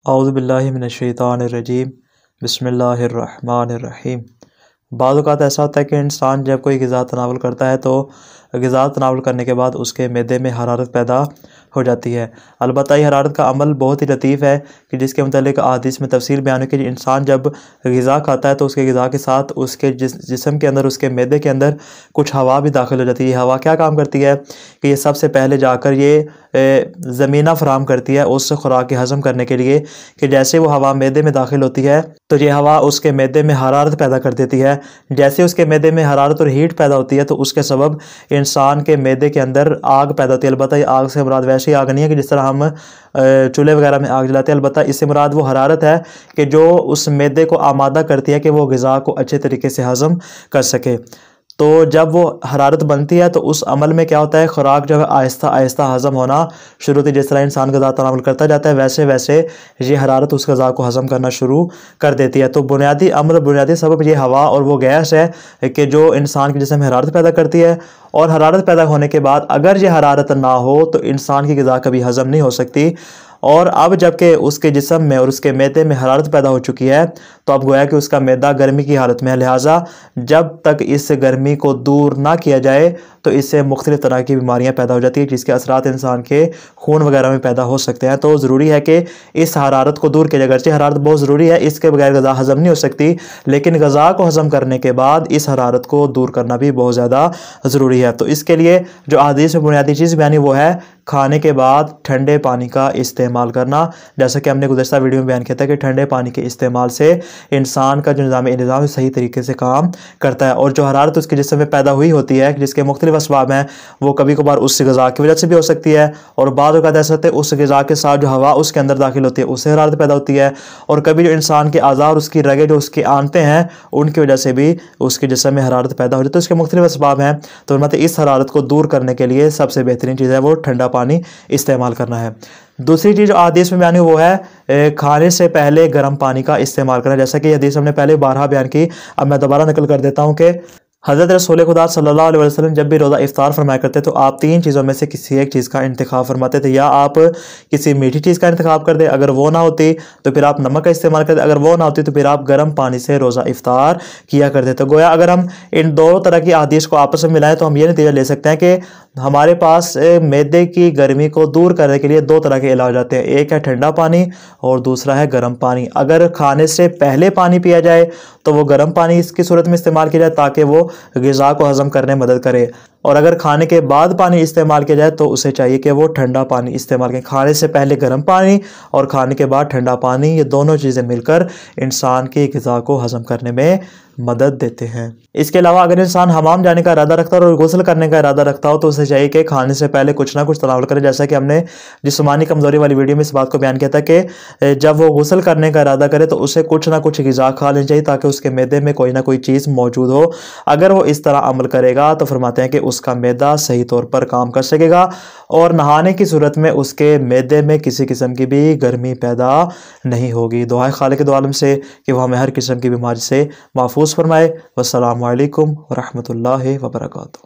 औज़ु बिल्लाहि मिनश्शैतानिर्रजीम बिस्मिल्लाहिर्रहमानिर्रहीम। बाज़ औक़ात ऐसा होता है कि इंसान जब कोई ग़िज़ा तनावुल करता है तो ग़िज़ा तनावुल करने के बाद उसके मैदे में हरारत पैदा हो जाती है। अलबत्ता ये हरारत का अमल बहुत ही लतीफ़ है कि जिसके मुतालिक अहादीस में तफ़सील बयान है कि इंसान जब ग़िज़ा खाता है तो उसके ग़िज़ा के साथ उसके जिस्म के अंदर, उसके मैदे के अंदर कुछ हवा भी दाखिल हो जाती है। ये हवा क्या काम करती है कि ये सबसे पहले जाकर ये ज़मीना फ़राहम करती है उस खुराक के हज़म करने के लिए कि जैसे वो हवा मैदे में दाखिल होती है तो ये हवा उसके मैदे में हरारत पैदा कर देती है। जैसे उसके मैदे में हरारत और हीट पैदा होती है तो उसके सबब इंसान के मैदे के अंदर आग पैदा होती है। अलबत्ता ये आग से मुराद वैसी आग नहीं है कि जिस तरह हम चूल्हे वगैरह में आग जलाते हैं। अलबत्ता इससे मुराद वो हरारत है कि जो उस मैदे को आमादा करती है कि वो ग़िज़ा को अच्छे तरीके से हज़म कर सके। तो जब वो हरारत बनती है तो उस अमल में क्या होता है, खुराक जो है आहिस्ता आहिस्ता हज़म होना शुरू होती है। जिस तरह इंसान ग़िज़ा तनावुल करता जाता है वैसे वैसे ये हरारत उस ग़िज़ा को हज़म करना शुरू कर देती है। तो बुनियादी अमल, बुनियादी सबब ये हवा और वो गैस है कि जो इंसान के जिस्म में हरारत पैदा करती है। और हरारत पैदा होने के बाद अगर ये हरारत ना हो तो इंसान की ग़िज़ा कभी हज़म नहीं हो सकती। और अब जबकि उसके जिस्म में और उसके मैदे में हरारत पैदा हो चुकी है तो अब गोया कि उसका मैदा गर्मी की हालत में है। लिहाजा जब तक इस गर्मी को दूर ना किया जाए तो इससे मुख्तलिफ़ तरह की बीमारियां पैदा हो जाती है जिसके असरात इंसान के खून वगैरह में पैदा हो सकते हैं। तो ज़रूरी है कि इस हरारत को दूर किया जाए। अगरचे हरारत बहुत ज़रूरी है, इसके बगैर ग़िज़ा हज़म नहीं हो सकती, लेकिन ग़िज़ा को हज़म करने के बाद इस हरारत को दूर करना भी बहुत ज़्यादा ज़रूरी है। तो इसके लिए जो हदीस में बुनियादी चीज़ बयानी वो है खाने के बाद ठंडे पानी का इस्तेमाल करना। जैसा कि हमने गुज़श्ता वीडियो में बयान किया था कि ठंडे पानी के इस्तेमाल से इंसान का जो निज़ाम सही तरीके से काम करता है। और जो हरारत उसके जिस्म में पैदा हुई होती है जिसके मुख्तलिफ़ असबाब हैं वो कभी कभार उस ग़िज़ा की वजह से भी हो सकती है और बाद औक़ात ऐसा होता है उस ग़िज़ा के साथ जो हवा उसके अंदर दाखिल होती है उससे हरारत पैदा होती है। और कभी जो इंसान के आज़ा और उसकी रगें जो उसके आंतें हैं उनकी वजह से भी उसके जिस्म में हरारत पैदा हो जाती है। तो उसके मुख्तलिफ़ असबाब हैं। तो मतलब इस हरारत को दूर करने के लिए सबसे बेहतरीन चीज़ है वो ठंडा पानी इस्तेमाल करना है। दूसरी चीज़ जो हदीस में बयान हुई वो है खाने से पहले गर्म पानी का इस्तेमाल करना। जैसा कि हदीस हमने पहले बारहा बयान की, अब मैं दोबारा नकल कर देता हूँ कि हज़रत रसूल खुदा सल्लल्लाहु अलैहि वसल्लम जब भी रोज़ा इफ्तार फरमाया करते तो आप तीन चीज़ों में से किसी एक चीज़ का इंतखाब फरमाते थे। या आप किसी मीठी चीज़ का इंतखाब कर दे, अगर वो ना होती तो फिर आप नमक का इस्तेमाल करते, अगर वो ना होती तो फिर आप गर्म पानी से रोज़ा इफ्तार किया करते। तो गोया अगर हम इन दोनों तरह की हदीस को आपस में मिलाएं तो हम ये नतीजा ले सकते हैं कि हमारे पास मैदे की गर्मी को दूर करने के लिए दो तरह के इलाज आते हैं, एक है ठंडा पानी और दूसरा है गर्म पानी। अगर खाने से पहले पानी पिया जाए तो वो गर्म पानी इसकी सूरत में इस्तेमाल किया जाए ताकि वो ग़िज़ा को हज़म करने में मदद करे। और अगर खाने के बाद पानी इस्तेमाल किया जाए तो उसे चाहिए कि वो ठंडा पानी इस्तेमाल करें। खाने से पहले गर्म पानी और खाने के बाद ठंडा पानी, ये दोनों चीज़ें मिलकर इंसान की ग़िज़ा को हज़म करने में मदद देते हैं। इसके अलावा अगर इंसान हमाम जाने का इरादा रखता है और गुस्ल करने का इरादा रखता हो तो उसे चाहिए कि खाने से पहले कुछ ना कुछ तनावुल करे। जैसा कि हमने जिस्मानी कमज़ोरी वाली वीडियो में इस बात को बयान किया था कि जब वो गुस्ल करने का इरादा करे तो उसे कुछ ना कुछ ग़िज़ा खा लेनी चाहिए ताकि उसके मैदे में कोई ना कोई चीज़ मौजूद हो। अगर वो इस तरह अमल करेगा तो फरमाते हैं कि उसका मैदा सही तौर पर काम कर सकेगा और नहाने की सूरत में उसके मैदे में किसी किस्म की भी गर्मी पैदा नहीं होगी। दुआ खालिक दो आलम से कि वह हमें हर किस्म की बीमारी से महफूज फरमाए। वस्सलामु अलैकुम व रहमतुल्लाहि व बरकातुहू।